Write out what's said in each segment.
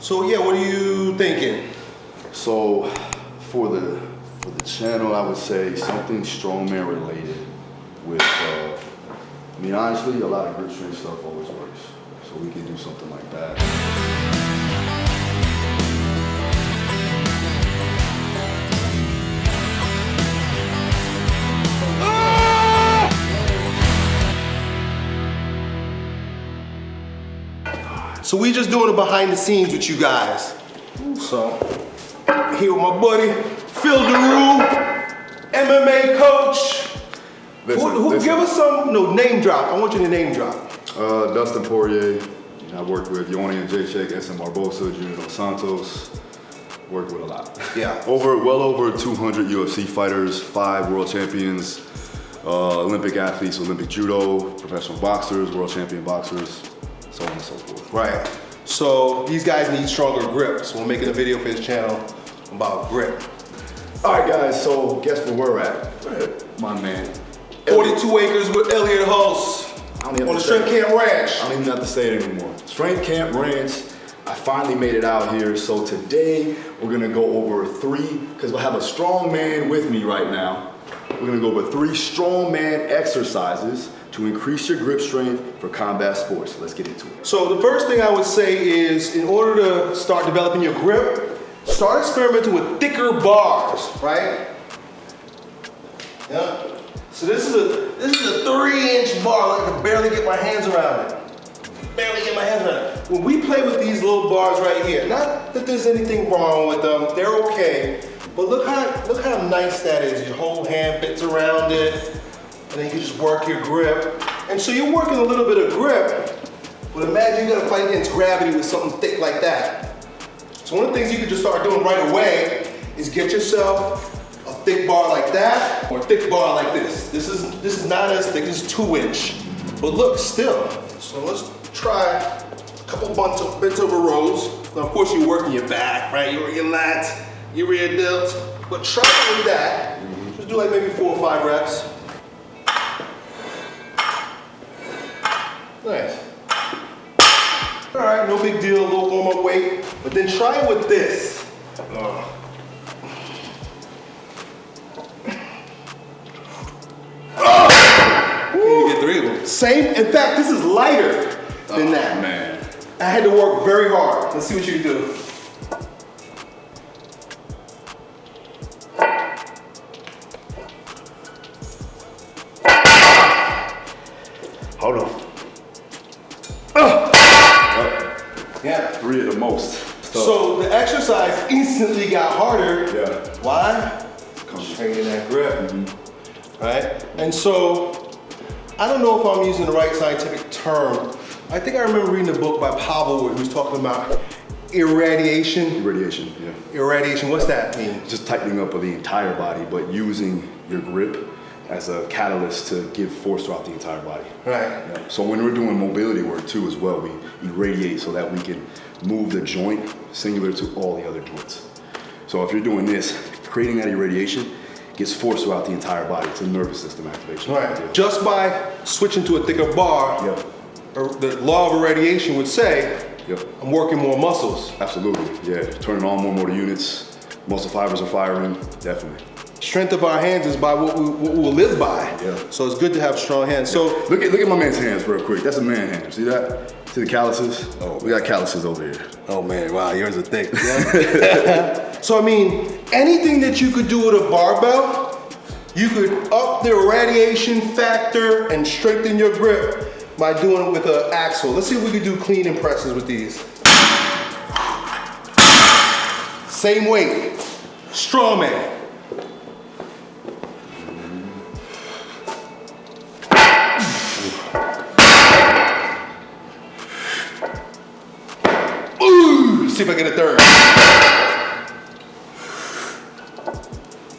So yeah, what are you thinking? So for the channel, I would say something strongman related with, I mean, honestly, a lot of grip strength stuff always works. So we can do something like that. So we just doing it behind the scenes with you guys. So, here with my buddy, Phil Daru, MMA coach. Who give us some, name drop. I want you to name drop. Dustin Poirier. I worked with Yoni and Jacek, SM Barbosa, Junior Dos Santos. Worked with a lot. Yeah. Well over 200 UFC fighters, 5 world champions, Olympic athletes, Olympic judo, professional boxers, world champion boxers, so on and so forth. Right. So these guys need stronger grip. So we're making a video for his channel about grip. All right, guys, so guess where we're at? My man. 42 acres with Elliott Hulse on the Strength Camp Ranch. I don't even have to say it anymore. Strength Camp Ranch. I finally made it out here. So today we're gonna go over 3, because we'll have a strong man with me right now. We're gonna go over 3 strong man exercises to increase your grip strength for combat sports. Let's get into it. So the first thing I would say is, in order to start developing your grip, start experimenting with thicker bars, right? Yeah. So this is a 3-inch bar. I can barely get my hands around it. Barely get my hands around it. When we play with these little bars right here, not that there's anything wrong with them, they're okay. But look how nice that is. Your whole hand fits around it, and then you can just work your grip. And so you're working a little bit of grip, but imagine you're gonna fight against gravity with something thick like that. So one of the things you can just start doing right away is get yourself a thick bar like that, or a thick bar like this. This is not as thick, this is 2-inch. But look, still. So let's try a couple bent over rows. Now, of course, you're working your back, right? You're working your lats, your rear delts. But try it with that. Just do like maybe 4 or 5 reps. Nice. All right, no big deal, a little warm-up weight. But then try it with this. You get 3 of them. Same, in fact, this is lighter than that. Man. I had to work very hard. Let's see what you can do. Hold on. Yeah. 3 at the most. So the exercise instantly got harder. Yeah. Why? Training that grip. Right? And so, I don't know if I'm using the right scientific term. I think I remember reading a book by Pavel where he was talking about irradiation. Irradiation, yeah. Irradiation, what's that mean? Just tightening up of the entire body, but using your grip as a catalyst to give force throughout the entire body. Right. Yeah. So when we're doing mobility work too as well, we irradiate so that we can move the joint singular to all the other joints. So if you're doing this, creating that irradiation gets force throughout the entire body. It's a nervous system activation. Right. Yeah. Just by switching to a thicker bar, Yep. the law of irradiation would say, Yep. I'm working more muscles. Absolutely, yeah. Turning on more motor units, muscle fibers are firing, definitely. Strength of our hands is by what we'll live by. Yeah. So it's good to have strong hands. So Look at my man's hands real quick. That's a man hand. See that? See the calluses? Oh, we got calluses over here. oh man, wow, yours are thick. So I mean, anything that you could do with a barbell, you could up the radiation factor and strengthen your grip by doing it with an axle. Let's see if we could do clean and presses with these. Same weight, straw man. Ooh, see if I get a third.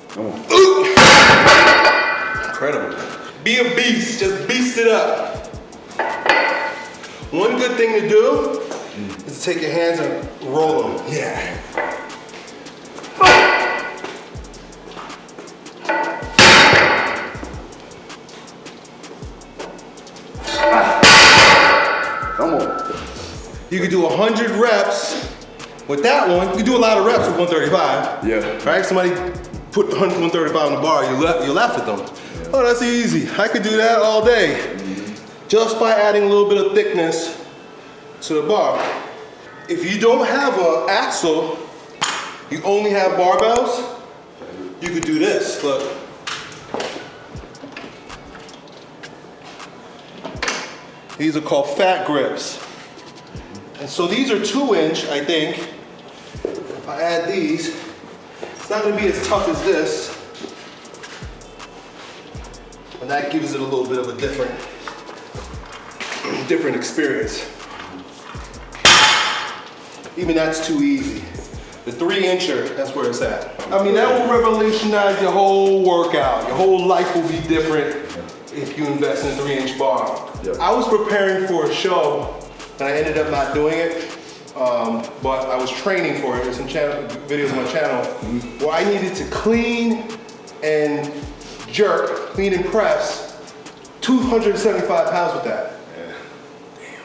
Come on. Ooh. Incredible. Be a beast, just beast it up. One good thing to do is to take your hands and roll them. Yeah. Come on. You could do 100 reps With that one, you can do a lot of reps with 135. Yeah. Right? Somebody put 135 on the bar, you laugh at them. Yeah. Oh, that's easy. I could do that all day. Just by adding a little bit of thickness to the bar. If you don't have an axle, you only have barbells, you could do this, look. These are called fat grips. And so these are 2-inch, I think. If I add these, it's not gonna be as tough as this. And that gives it a little bit of a different experience. Even that's too easy. The 3-incher, that's where it's at. I mean, that will revolutionize your whole workout. Your whole life will be different if you invest in a 3-inch bar. Yep. I was preparing for a show, and I ended up not doing it, but I was training for it. There's some videos on my channel where I needed to clean and jerk, clean and press 275 pounds with that. Yeah. Damn.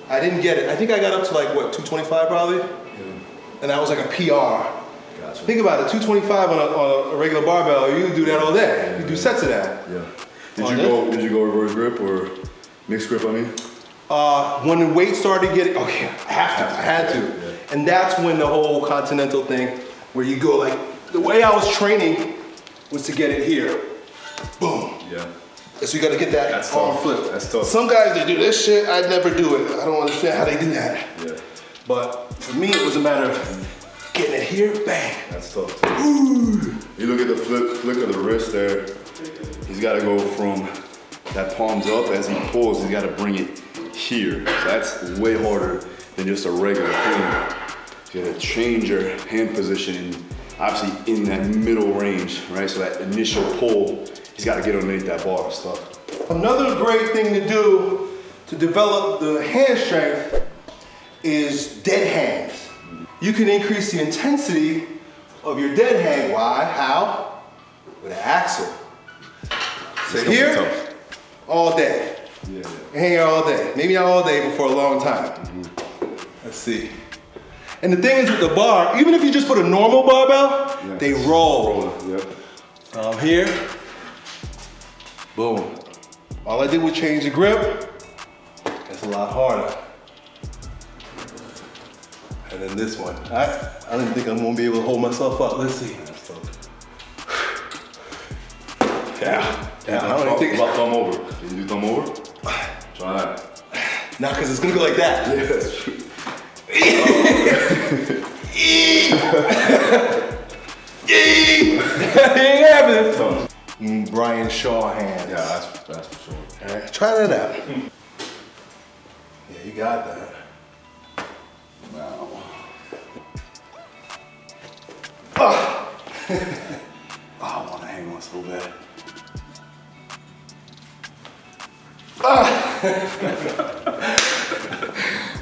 I didn't get it. I think I got up to like, what, 225 probably? Yeah. And that was like a PR. Gotcha. Think about it, 225 on a regular barbell, you do that all day. You do sets of that. Yeah. Did you go reverse grip or mixed grip, I mean? When the weight started getting, I had to. Yeah. And that's when the whole continental thing, where you go like, the way I was training was to get it here. Boom. Yeah. So you gotta get that arm flip. That's tough. Some guys, they do this shit, I'd never do it. I don't understand how they do that. Yeah. But for me, it was a matter of getting it here, bang. That's tough too. Ooh. You look at the flick of the wrist there. He's gotta go from that palms up as he pulls, he's gotta bring it here. So that's way harder than just a regular clean. You gotta change your hand position and obviously in that middle range, right? So that initial pull, he's gotta get underneath that bar and stuff. Another great thing to do to develop the hand strength is dead hangs. You can increase the intensity of your dead hang. Why? How? With an axle. So here, all day. Yeah. Hang out all day. Maybe not all day, but for a long time. Let's see. And the thing is with the bar, even if you just put a normal barbell, they roll. Yep. So I'm here, boom. All I did was change the grip. It's a lot harder. And then this one. I didn't think I'm gonna be able to hold myself up. Let's see. Yeah. I don't even think about thumb over. Can you do thumb over? Try that. Nah, because it's gonna go like that. Yeah, that's true. Ain't happening. Brian Shaw hands. Yeah, that's for sure. All right, try that out. Yeah, you got that. Wow. I want to hang on so bad.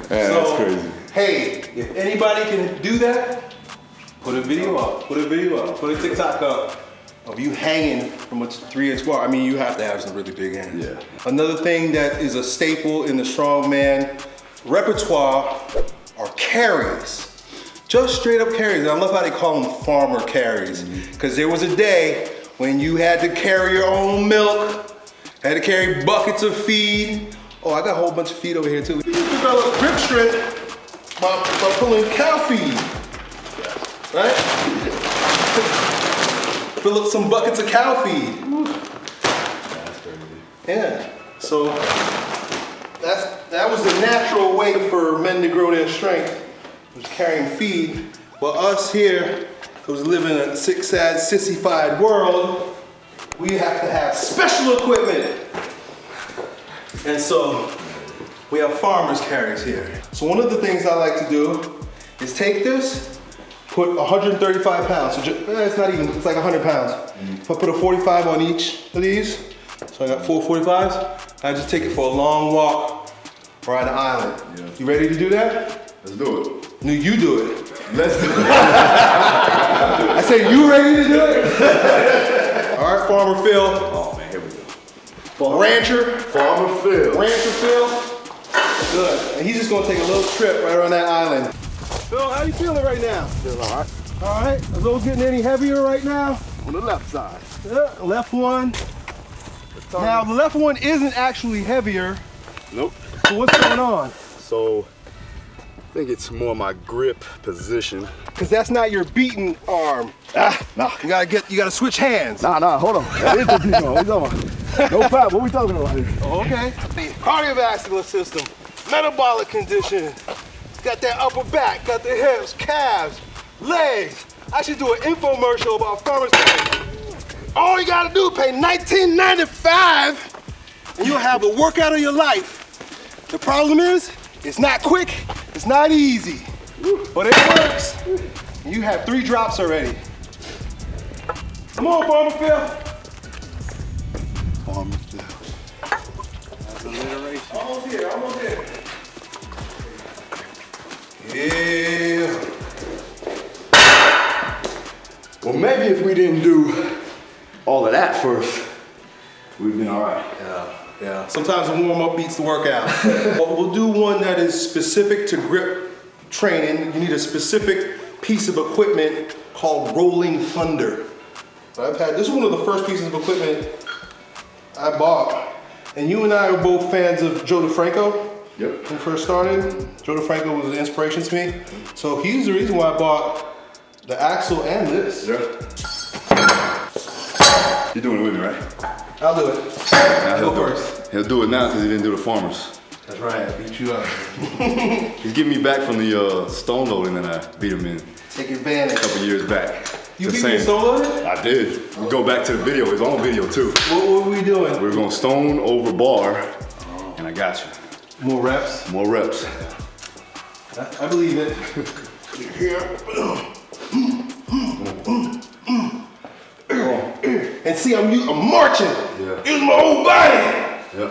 That's crazy. Hey, if anybody can do that, put a video up, put a TikTok up of you hanging from a 3-inch bar. I mean, you have to have some really big hands. Yeah. Another thing that is a staple in the strongman repertoire are carries. Just straight up carries. I love how they call them farmer carries. Because there was a day when you had to carry your own milk, had to carry buckets of feed. Oh, I got a whole bunch of feed over here too. You can develop grip strength by pulling cow feed, right? Fill up some buckets of cow feed. That's crazy. Yeah, so that was the natural way for men to grow their strength, was carrying feed. But us here, who's living in a sick, sad, sissified world, we have to have special equipment. And so we have farmers carries here. So one of the things I like to do is take this, put 135 pounds. So it's not even, it's like 100 pounds. If I put a 45 on each of these, so I got 4 45s, I just take it for a long walk around the island. Yeah. You ready to do that? Let's do it. No, you do it. Let's do it. I said, you ready to do it? All right, Farmer Phil. Oh man, here we go. Rancher. Farmer Phil. Rancher Phil. Good. And he's just gonna take a little trip right around that island. Phil, how you feeling right now? Feeling all right. All right. Are those getting any heavier right now? On the left side. Yeah, left one. Now, the left one isn't actually heavier. Nope. So what's going on? So, I think it's more my grip position. Because that's not your beating arm. Nah. You gotta switch hands. Nah, hold on. That is the beat on. What you talking about? No fat. What we talking about here? Okay. The cardiovascular system, metabolic condition. It's got that upper back, got the hips, calves, legs. I should do an infomercial about farmers market. All you gotta do is pay $19.95 and you'll have the workout of your life. The problem is, it's not quick, it's not easy, but it works. You have 3 drops already. Come on, Farmer Phil. Farmer Phil. That's alliteration. Almost here, almost here. Yeah. Well, maybe if we didn't do all of that first, we'd been all right. Yeah. Sometimes the warm-up beats the workout. But we'll do one that is specific to grip training. You need a specific piece of equipment called Rolling Thunder. This is one of the first pieces of equipment I bought. And you and I are both fans of Joe DeFranco. Yep. When we first started, Joe DeFranco was an inspiration to me. So he's the reason why I bought the axle and this. Yeah. You're doing it with me, right? I'll do it. Now Go first. He'll do it now because he didn't do the farmers. That's right, I beat you up. He's getting me back from the stone loading that I beat him in Take advantage. a couple years back. You The beat me same. solo? I did. We go back to the video. It's on video too. What were we doing? We were going stone over bar, and I got you. More reps? More reps. I believe it. Here. And see, I'm marching. Yeah. Use my whole body. Yeah.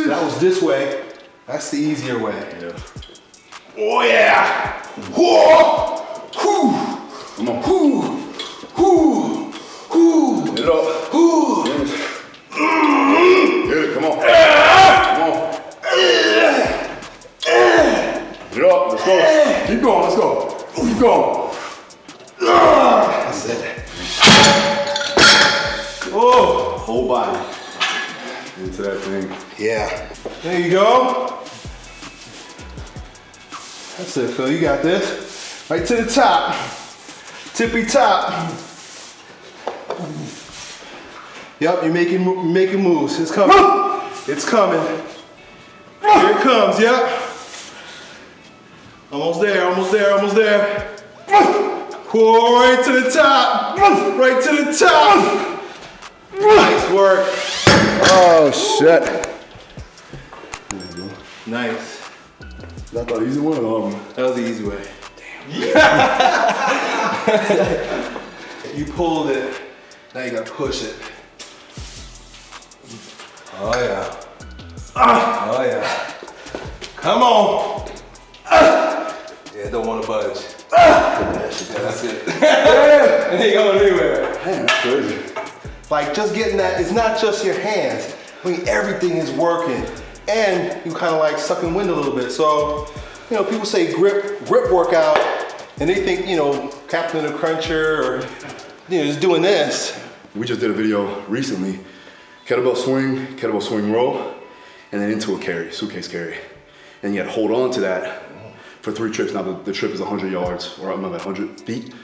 That was this way. That's the easier way. Yeah. Oh yeah. Whoa. Whoo. Come on. Whoo. Whoo. Whoo. Get it up. Whoo. Get it. Come on. Come on. Get it up. Let's go. Keep going. Let's go. Keep going. That's it. Oh. Whole body into that thing. Yeah. There you go. That's it, Phil. You got this. Right to the top. Tippy top. Yep, you're making moves. It's coming. It's coming. Here it comes, yep. Almost there, almost there, almost there. Whoa, right to the top. Right to the top. Nice work. Oh shit. Nice. That's the easy one. That was the easy way. Damn. You pulled it. Now you gotta push it. Oh yeah. Oh yeah. Come on. Yeah, don't want to budge. Yeah, that's it. It ain't going anywhere. Man, that's crazy. Like just getting that, it's not just your hands. I mean, everything is working. And you kind of like sucking wind a little bit. So, you know, people say grip workout, and they think, you know, Captain the Cruncher or, you know, just doing this. We just did a video recently. Kettlebell swing row, and then into a carry, suitcase carry. And you had to hold on to that for 3 trips. Now the trip is 100 yards, or I'm 100 feet,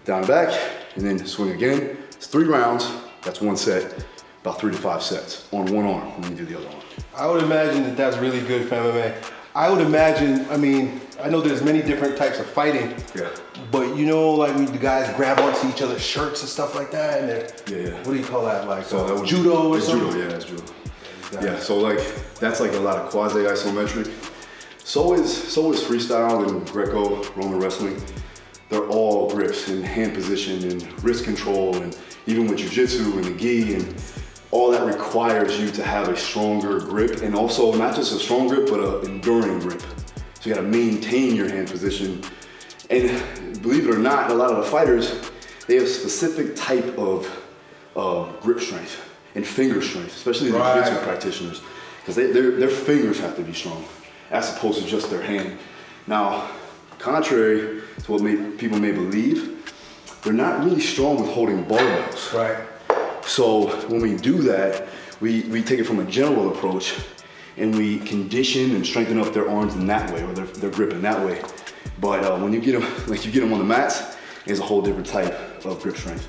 down and back, and then swing again. It's 3 rounds, that's 1 set, about 3 to 5 sets on one arm, and then you do the other arm. I would imagine that that's really good for MMA. I would imagine, I mean, I know there's many different types of fighting. Yeah. But you know, like when the guys grab onto each other's shirts and stuff like that, and they're, Yeah. what do you call that? Like So that would judo or it's something? Judo, yeah, that's judo. Yeah, so like, that's like a lot of quasi-isometric. So is freestyle and Greco, Roman wrestling. They're all grips and hand position and wrist control, and even with jiu-jitsu and the gi, and all that requires you to have a stronger grip, and also not just a strong grip, but an enduring grip. So you gotta maintain your hand position. And believe it or not, a lot of the fighters, they have a specific type of grip strength and finger strength, especially the Right. jiu-jitsu practitioners, because their fingers have to be strong as opposed to just their hand. Now, contrary to what people may believe, they're not really strong with holding barbells. Right. So when we do that, we take it from a general approach and we condition and strengthen up their arms in that way, or their grip in that way. But when you get them on the mats, it's a whole different type of grip strength.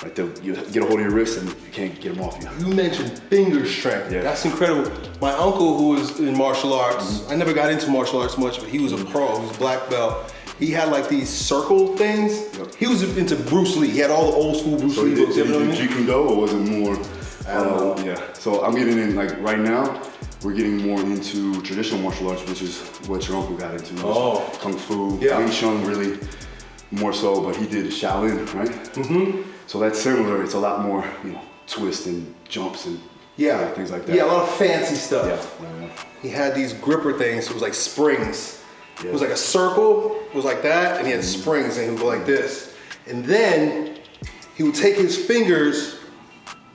Right, you get a hold of your wrist and you can't get them off you. You mentioned finger strength. Yeah. That's incredible. My uncle, who was in martial arts, I never got into martial arts much, but he was a pro. He was a black belt. He had like these circle things. Yep. He was into Bruce Lee. He had all the old school Bruce Lee books. Did You know you what I do mean? Jeet Kune Do, or was it more? I don't know. Yeah. So I'm getting in, like right now, we're getting more into traditional martial arts, which is what your uncle got into. Oh. Kung Fu, Yeah. Wing Chun really more so, but he did Shaolin, right? Mm-hmm. So that's similar. It's a lot more, twists and jumps and things like that. Yeah, a lot of fancy stuff. Yeah. He had these gripper things. It was like springs. Yeah. It was like a circle. It was like that, and he had springs, and he would go like this. And then he would take his fingers,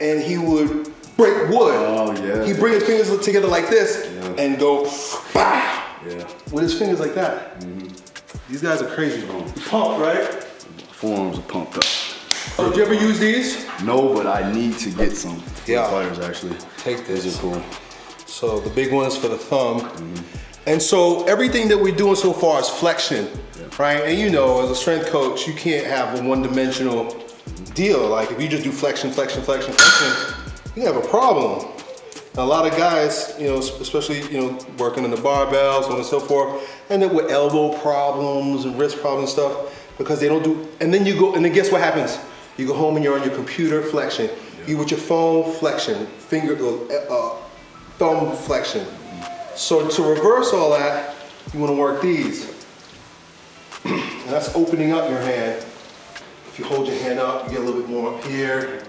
and he would break wood. Oh, yeah. He'd bring his fingers together like this, Yeah. and go, bah, Yeah. with his fingers like that. These guys are crazy. Pump, right? Forearms are pumped up. Oh, did you ever use these? No, but I need to get some. Yeah. Fighters actually. Take this. These are cool. So the big one is for the thumb. And so everything that we're doing so far is flexion, right? And as a strength coach, you can't have a one-dimensional deal. Like if you just do flexion, you have a problem. A lot of guys, especially, working on the barbells, so on and so forth, end up with elbow problems and wrist problems and stuff because they don't do, and then guess what happens? You go home and you're on your computer, flexion. You with your phone, flexion. Thumb flexion. So to reverse all that, you want to work these. And that's opening up your hand. If you hold your hand up, you get a little bit more up here.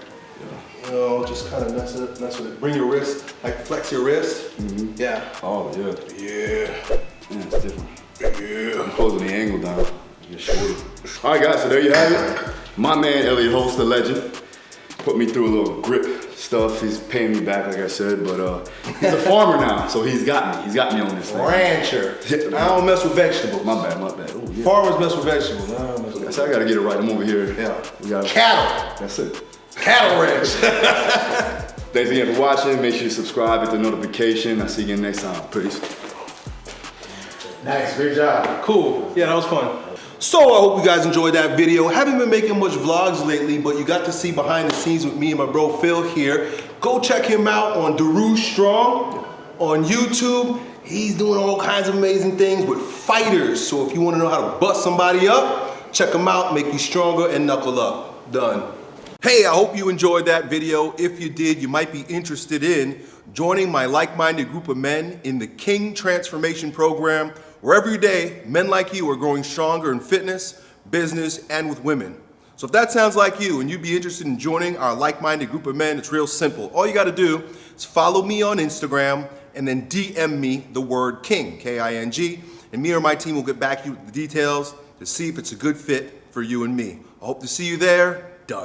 Just kind of mess with it. Bring your wrist, like flex your wrist. Yeah. Oh, yeah. Yeah. Yeah, it's different. Yeah. I'm closing the angle down. Get shorter. All right, guys, so there you have it. My man, Elliott Hulse, the legend, put me through a little grip stuff. He's paying me back, like I said, but he's a farmer now, so he's got me. He's got me on this thing. Rancher. I don't mess with vegetables. My bad. Ooh, yeah. Farmers mess with vegetables. I don't mess with So I gotta get it right. I'm over here. Yeah. We got cattle. That's it. Cattle ranch. Thanks again for watching. Make sure you subscribe, hit the notification. I'll see you again next time. Peace. Nice, great job. Cool. Yeah, that was fun. So I hope you guys enjoyed that video. Haven't been making much vlogs lately, but you got to see behind the scenes with me and my bro Phil here. Go check him out on Daru Strong on YouTube. He's doing all kinds of amazing things with fighters. So if you want to know how to bust somebody up, check him out, make you stronger and knuckle up. Done. Hey, I hope you enjoyed that video. If you did, you might be interested in joining my like-minded group of men in the King Transformation Program, where every day, men like you are growing stronger in fitness, business, and with women. So if that sounds like you and you'd be interested in joining our like-minded group of men, it's real simple. All you gotta do is follow me on Instagram and then DM me the word King, K-I-N-G, and me or my team will get back to you with the details to see if it's a good fit for you and me. I hope to see you there.